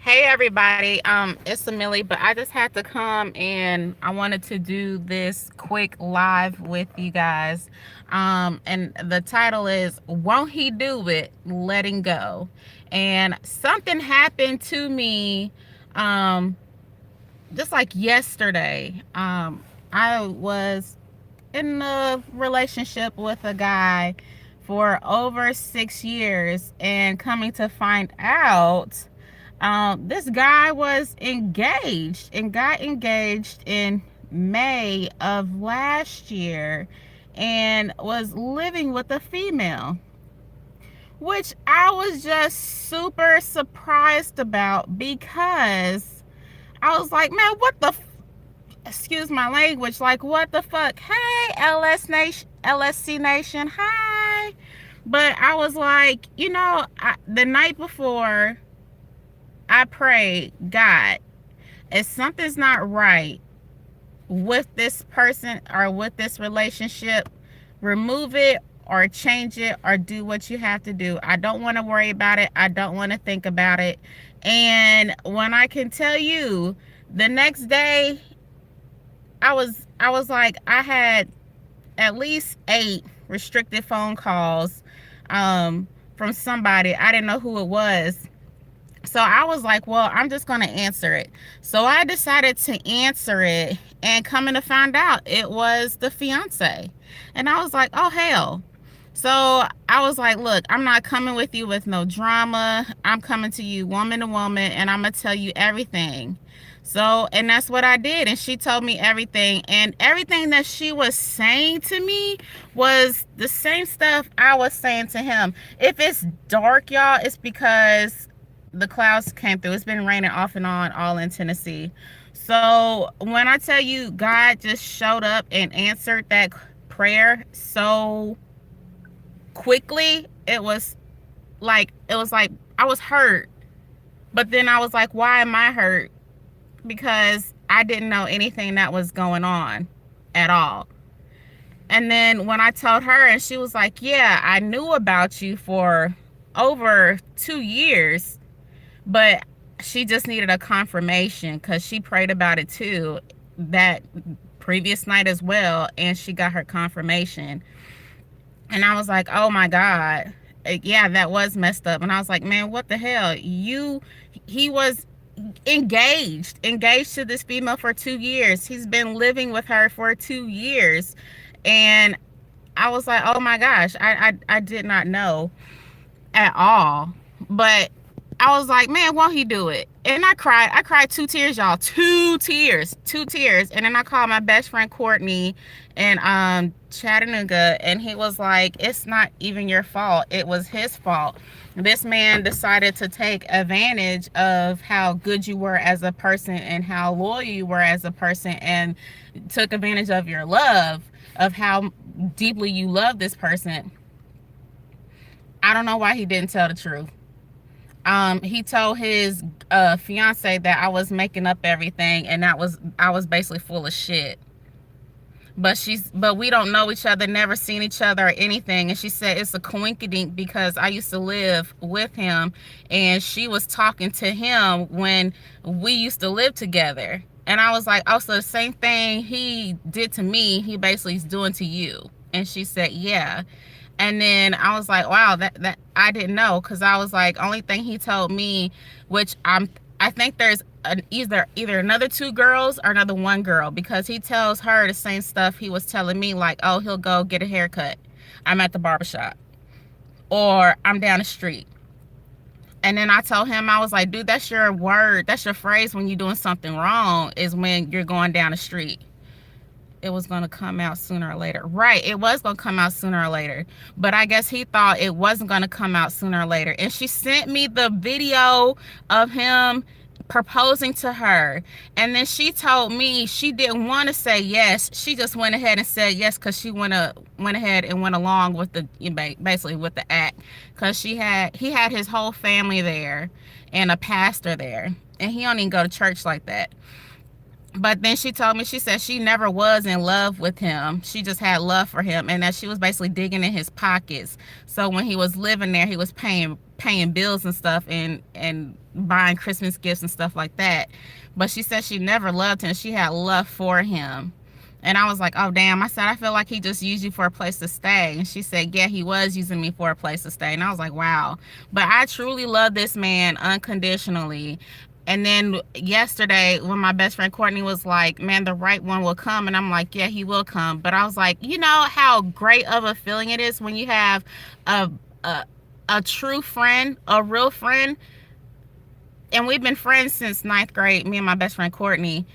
Hey everybody, it's Amelie, but I just had to come and I wanted to do this quick live with you guys. And the title is Won't He Do It? Letting Go. And something happened to me just like yesterday. I was in a relationship with a guy for over 6 years, and coming to find out, this guy was engaged and got engaged in May of last year and was living with a female, which I was just super surprised about because I was like, man, what the excuse my language, like what the fuck? Hey, LSC Nation, hi. But I was like, the night before I prayed, God, if something's not right with this person or with this relationship, remove it or change it or do what you have to do. I don't want to worry about it. I don't want to think about it. And when I can tell you, the next day I was like, I had at least 8 restricted phone calls from somebody. I didn't know who it was. So I was like, well, I'm just going to answer it. So I decided to answer it, and coming to find out, it was the fiance. And I was like, oh, hell. So I was like, look, I'm not coming with you with no drama. I'm coming to you woman to woman, and I'm going to tell you everything. So, and that's what I did. And she told me everything. And everything that she was saying to me was the same stuff I was saying to him. If it's dark, y'all, it's because the clouds came through. It's been raining off and on all in Tennessee. So when I tell you God just showed up and answered that prayer so quickly, it was like I was hurt. But then I was like, why am I hurt? Because I didn't know anything that was going on at all. And then when I told her, and she was like, yeah, I knew about you for over 2 years, but she just needed a confirmation because she prayed about it too that previous night as well, and she got her confirmation. And I was like, oh my God, yeah, that was messed up. And I was like, man, what the hell? He was engaged to this female for 2 years. He's been living with her for 2 years. And I was like, oh my gosh, I did not know at all. But I was like, man, won't he do it? And I cried 2 tears, y'all. 2 tears. And then I called my best friend Courtney in Chattanooga, and he was like, it's not even your fault. It was his fault. This man decided to take advantage of how good you were as a person and how loyal you were as a person, and took advantage of your love, of how deeply you love this person. I don't know why he didn't tell the truth. He told his fiance that I was making up everything, and I was basically full of shit. But we don't know each other, never seen each other or anything. And she said it's a coinkydink because I used to live with him, and she was talking to him when we used to live together. And I was like, oh, so the same thing he did to me, he basically is doing to you. And she said, yeah. And then I was like, wow, that I didn't know, because I was like, only thing he told me, which I think there's either another 2 girls or another 1 girl, because he tells her the same stuff he was telling me, like, oh, he'll go get a haircut, I'm at the barbershop, or I'm down the street. And then I told him, I was like, dude, that's your word, that's your phrase when you're doing something wrong, is when you're going down the street. It was going to come out sooner or later. Right, it was going to come out sooner or later. But I guess he thought it wasn't going to come out sooner or later. And she sent me the video of him proposing to her. And then she told me she didn't want to say yes. She just went ahead and said yes because she went ahead and went along with basically with the act. Because he had his whole family there and a pastor there. And he don't even go to church like that. But then she told me, she said she never was in love with him. She just had love for him, and that she was basically digging in his pockets. So when he was living there, he was paying paying bills and stuff, and buying Christmas gifts and stuff like that. But she said she never loved him. She had love for him. And I was like, oh, damn. I said, I feel like he just used you for a place to stay. And she said, yeah, he was using me for a place to stay. And I was like, wow. But I truly love this man unconditionally. And then yesterday, when my best friend Courtney was like, man, the right one will come. And I'm like, yeah, he will come. But I was like, you know how great of a feeling it is when you have a, a, a true friend, a real friend. And we've been friends since ninth grade, me and my best friend Courtney.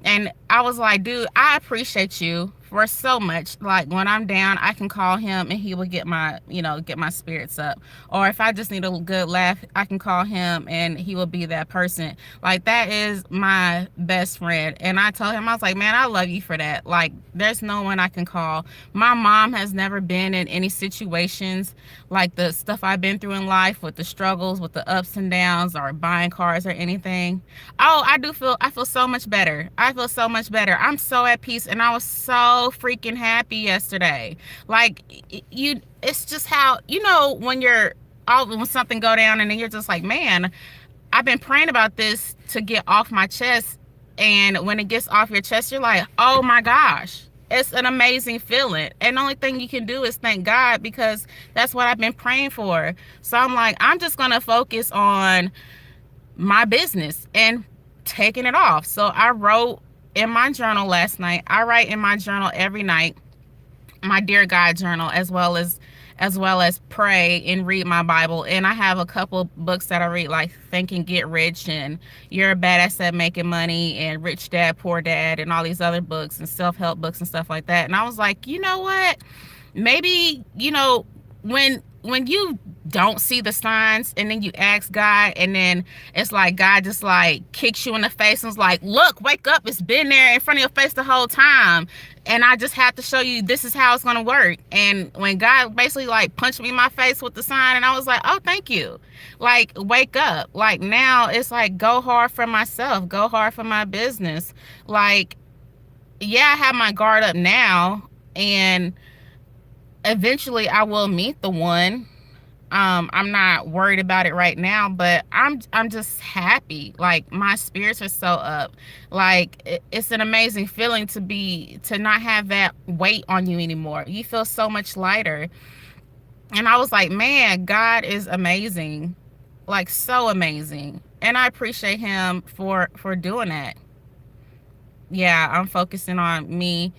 And I was like, dude, I appreciate you for so much. Like, when I'm down, I can call him and he will get my, get my spirits up. Or if I just need a good laugh, I can call him and he will be that person. Like, that is my best friend. And I told him, I was like, man, I love you for that. Like, there's no one I can call. My mom has never been in any situations like the stuff I've been through in life, with the struggles, with the ups and downs, or buying cars or anything. Oh, I feel so much better. I feel so much better. I'm so at peace, and I was so freaking happy yesterday. Like, it's just how, when when something go down and then you're just like, man, I've been praying about this to get off my chest. And when it gets off your chest, you're like, oh my gosh, it's an amazing feeling. And the only thing you can do is thank God, because that's what I've been praying for. So I'm like, I'm just going to focus on my business and taking it off. So I wrote in my journal last night. I write in my journal every night, my Dear God journal, as well as pray and read my Bible. And I have a couple books that I read, like Think and Get Rich and You're a Badass at Making Money and Rich Dad, Poor Dad, and all these other books and self-help books and stuff like that. And I was like, you know what? Maybe, when you don't see the signs and then you ask God, and then it's like God just like kicks you in the face and is like, look, wake up, it's been there in front of your face the whole time, and I just have to show you this is how it's going to work. And when God basically like punched me in my face with the sign, and I was like, oh, thank you. Like, wake up. Like, now it's like, go hard for myself, go hard for my business. Like, yeah, I have my guard up now, and eventually I will meet the one. I'm not worried about it right now, but I'm just happy. Like, my spirits are so up. Like, it's an amazing feeling to not have that weight on you anymore. You feel so much lighter. And I was like, man, God is amazing. Like, so amazing. And I appreciate him for doing that. Yeah, I'm focusing on me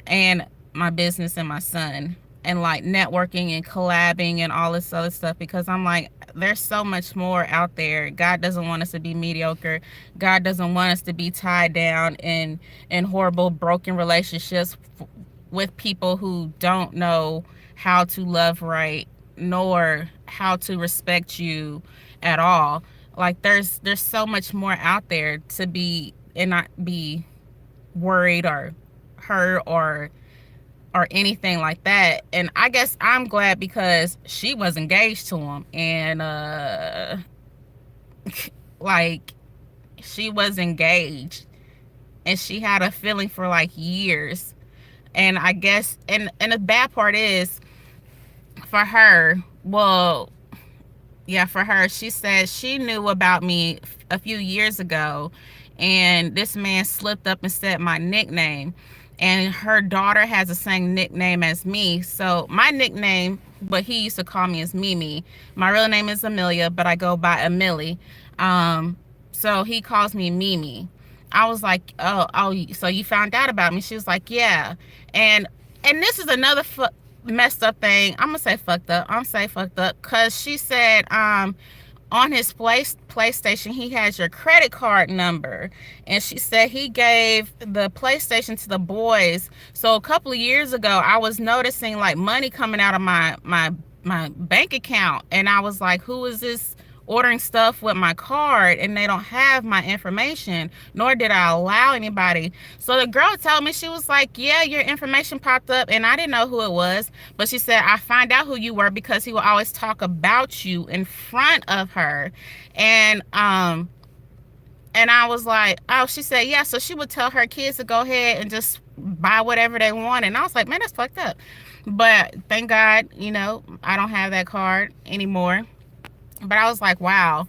and my business and my son, and like networking and collabing and all this other stuff, because I'm like, there's so much more out there. God doesn't want us to be mediocre. God doesn't want us to be tied down in horrible, broken relationships with people who don't know how to love right, nor how to respect you at all. Like, there's so much more out there to be, and not be worried or hurt or anything like that. And I guess I'm glad, because she was engaged to him, and like, she was engaged, and she had a feeling for like years. And I guess, and the bad part is, for her, well, yeah, for her, she said she knew about me a few years ago, and this man slipped up and said my nickname. And her daughter has the same nickname as me. So my nickname, but he used to call me, is Mimi. My real name is Amelia, but I go by Amelie. So he calls me Mimi. I was like, oh, so you found out about me? She was like, yeah. And this is another messed up thing. I'm gonna say fucked up. I'm gonna say fucked up, because she said, on his PlayStation, he has your credit card number. And she said he gave the PlayStation to the boys. So a couple of years ago, I was noticing like money coming out of my bank account. And I was like, who is this ordering stuff with my card? And they don't have my information, nor did I allow anybody. So the girl told me, she was like, yeah, your information popped up, and I didn't know who it was, but she said, I find out who you were because he will always talk about you in front of her. And I was like, oh, she said, yeah, so she would tell her kids to go ahead and just buy whatever they want. And I was like, man, that's fucked up. But thank God, I don't have that card anymore. But I was like, wow.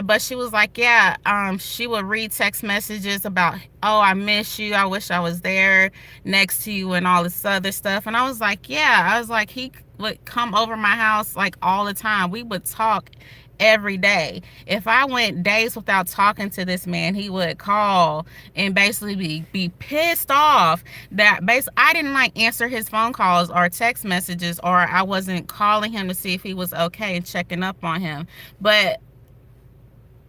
But she was like, yeah, she would read text messages about, oh, I miss you, I wish I was there next to you, and all this other stuff. And I was like, yeah. I was like, he would come over my house like all the time. We would talk every day. If I went days without talking to this man, he would call and basically be pissed off that I didn't like answer his phone calls or text messages, or I wasn't calling him to see if he was okay and checking up on him. But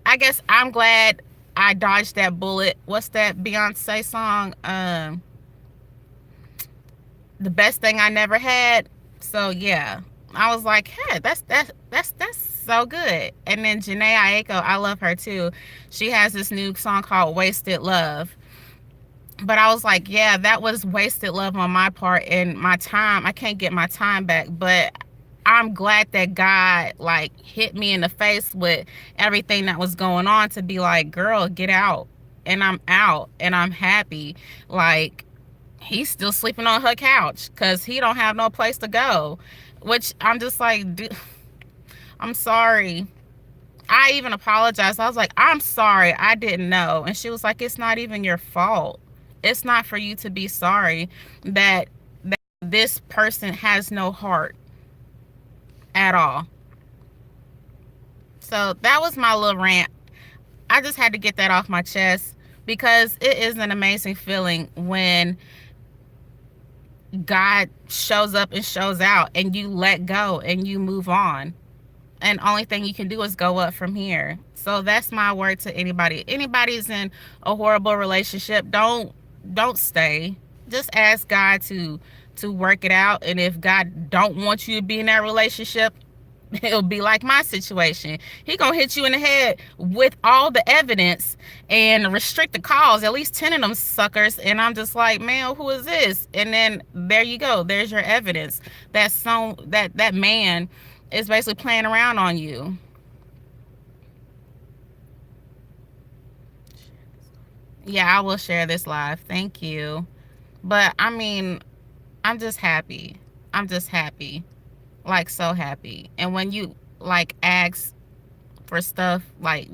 I guess I'm glad I dodged that bullet. What's that Beyonce song? The best thing I never had. So yeah, I was like, hey, that's so good. And then Janae Aiko, I love her too. She has this new song called "Wasted Love." But I was like, yeah, that was wasted love on my part, and my time. I can't get my time back, but I'm glad that God like hit me in the face with everything that was going on to be like, girl, get out. And I'm out and I'm happy. Like, he's still sleeping on her couch because he don't have no place to go. Which I'm just like, dude, I'm sorry. I even apologized. I was like, I'm sorry, I didn't know. And she was like, it's not even your fault. It's not for you to be sorry that this person has no heart at all. So that was my little rant. I just had to get that off my chest because it is an amazing feeling when God shows up and shows out and you let go and you move on. And only thing you can do is go up from here. So that's my word to anybody. Anybody's in a horrible relationship, don't stay. Just ask God to work it out. And if God don't want you to be in that relationship, it'll be like my situation. He gonna hit you in the head with all the evidence and restrict the calls, at least 10 of them suckers. And I'm just like, man, who is this? And then there you go, there's your evidence that that man is basically playing around on you. Yeah, I will share this live, thank you. But I mean, I'm just happy. I'm just happy, like so happy. And when you like ask for stuff, like,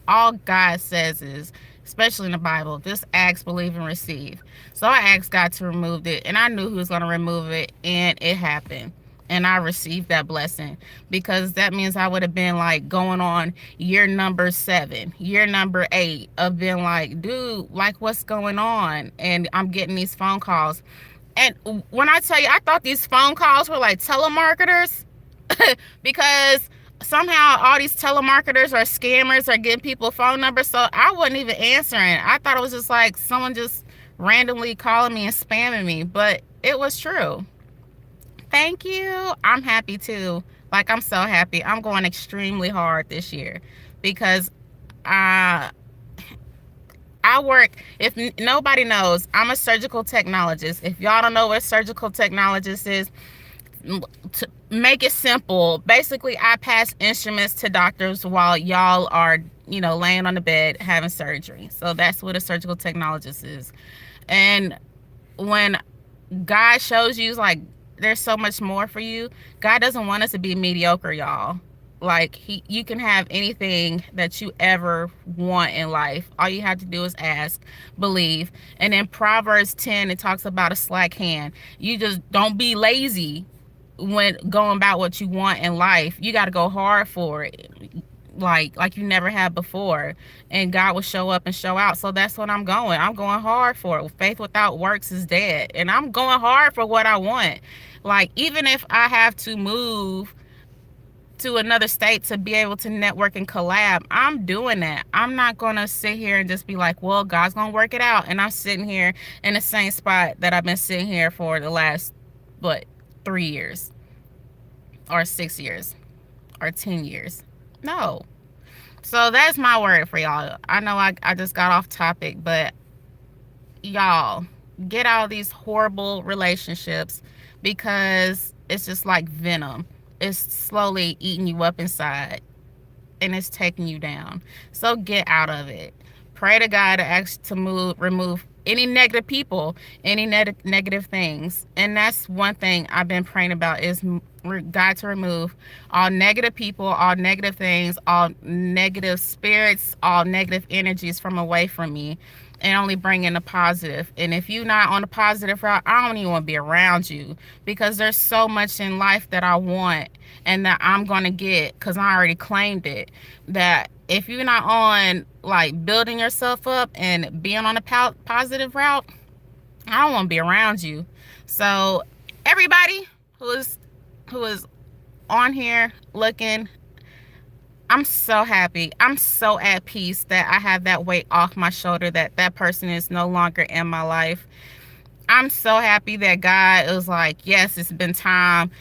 all God says is, especially in the Bible, just ask, believe, and receive. So I asked God to remove it, and I knew He was going to remove it, and it happened. And I received that blessing because that means I would have been like going on year number 7, year number 8 of being like, dude, like, what's going on? And I'm getting these phone calls. And when I tell you, I thought these phone calls were like telemarketers because somehow all these telemarketers or scammers are getting people phone numbers. So I wasn't even answering. I thought it was just like someone just randomly calling me and spamming me, but it was true. Thank you. I'm happy too. Like, I'm so happy. I'm going extremely hard this year because I work, if nobody knows, I'm a surgical technologist. If y'all don't know what surgical technologist is, to make it simple, basically I pass instruments to doctors while y'all are, laying on the bed having surgery. So that's what a surgical technologist is. And when God shows you like there's so much more for you, God doesn't want us to be mediocre, y'all. Like, you can have anything that you ever want in life. All you have to do is ask, believe. And in Proverbs 10, it talks about a slack hand. You just don't be lazy when going about what you want in life. You got to go hard for it, like you never had before, and God will show up and show out. So that's what I'm going hard for it. Faith without works is dead, and I'm going hard for what I want. Like, even if I have to move to another state to be able to network and collab, I'm doing that. I'm not gonna sit here and just be like, well, God's gonna work it out, and I'm sitting here in the same spot that I've been sitting here for the last, what, 3 years or 6 years or 10 years. No. So that's my word for y'all. I know I just got off topic, but y'all, get out of these horrible relationships because it's just like venom. It's slowly eating you up inside and it's taking you down. So get out of it. Pray to God to ask to remove any negative people, any negative things. And that's one thing I've been praying about is God to remove all negative people, all negative things, all negative spirits, all negative energies from away from me, and only bring in the positive. And if you're not on the positive route, I don't even want to be around you, because there's so much in life that I want and that I'm going to get because I already claimed it. That if you're not on like building yourself up and being on a positive route, I don't want to be around you. So everybody who is on here looking, I'm so happy. I'm so at peace that I have that weight off my shoulder, that that person is no longer in my life. I'm so happy that God was like, yes, it's been time.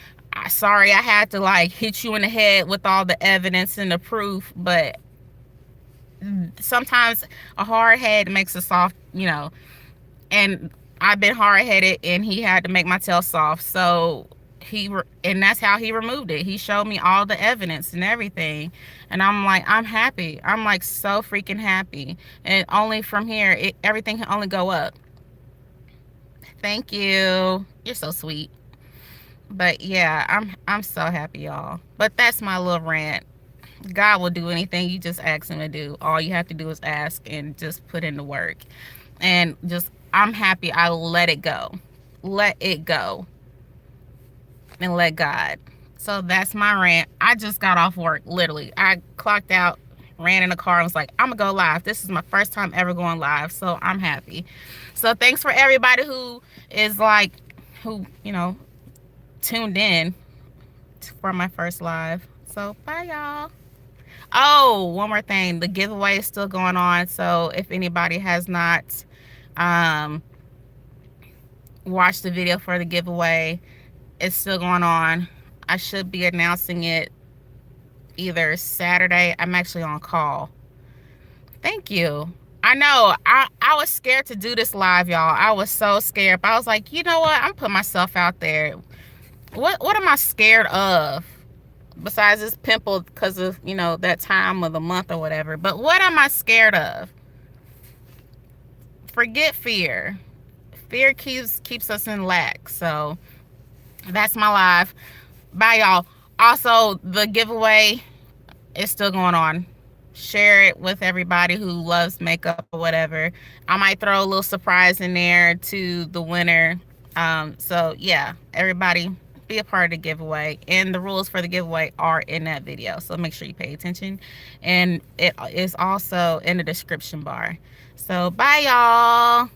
Sorry I had to like hit you in the head with all the evidence and the proof, but sometimes a hard head makes a soft, and I've been hard headed, and he had to make my tail soft. So and that's how he removed it. He showed me all the evidence and everything, and I'm like, I'm happy. I'm like so freaking happy, and only from here, everything can only go up. Thank you. You're so sweet. But yeah, I'm so happy, y'all. But that's my little rant. God will do anything you just ask him to do. All you have to do is ask and just put in the work. And just, I'm happy I let it go. Let it go. And let God. So that's my rant. I just got off work, literally. I clocked out, ran in the car, and was like, I'm going to go live. This is my first time ever going live. So I'm happy. So thanks for everybody who is like, who, tuned in for my first live. So bye, y'all. Oh, one more thing. The giveaway is still going on. So if anybody has not watched the video for the giveaway, it's still going on. I should be announcing it either Saturday. I'm actually on call. Thank you. I know. I was scared to do this live, y'all. I was so scared. But I was like, you know what? I'm putting myself out there. What am I scared of? Besides this pimple because of, that time of the month or whatever. But what am I scared of? Forget fear. Fear keeps us in lack. So that's my live. Bye, y'all. Also, the giveaway is still going on. Share it with everybody who loves makeup or whatever. I might throw a little surprise in there to the winner. So yeah, everybody be a part of the giveaway, and the rules for the giveaway are in that video, so make sure you pay attention, and it is also in the description bar. So bye, y'all.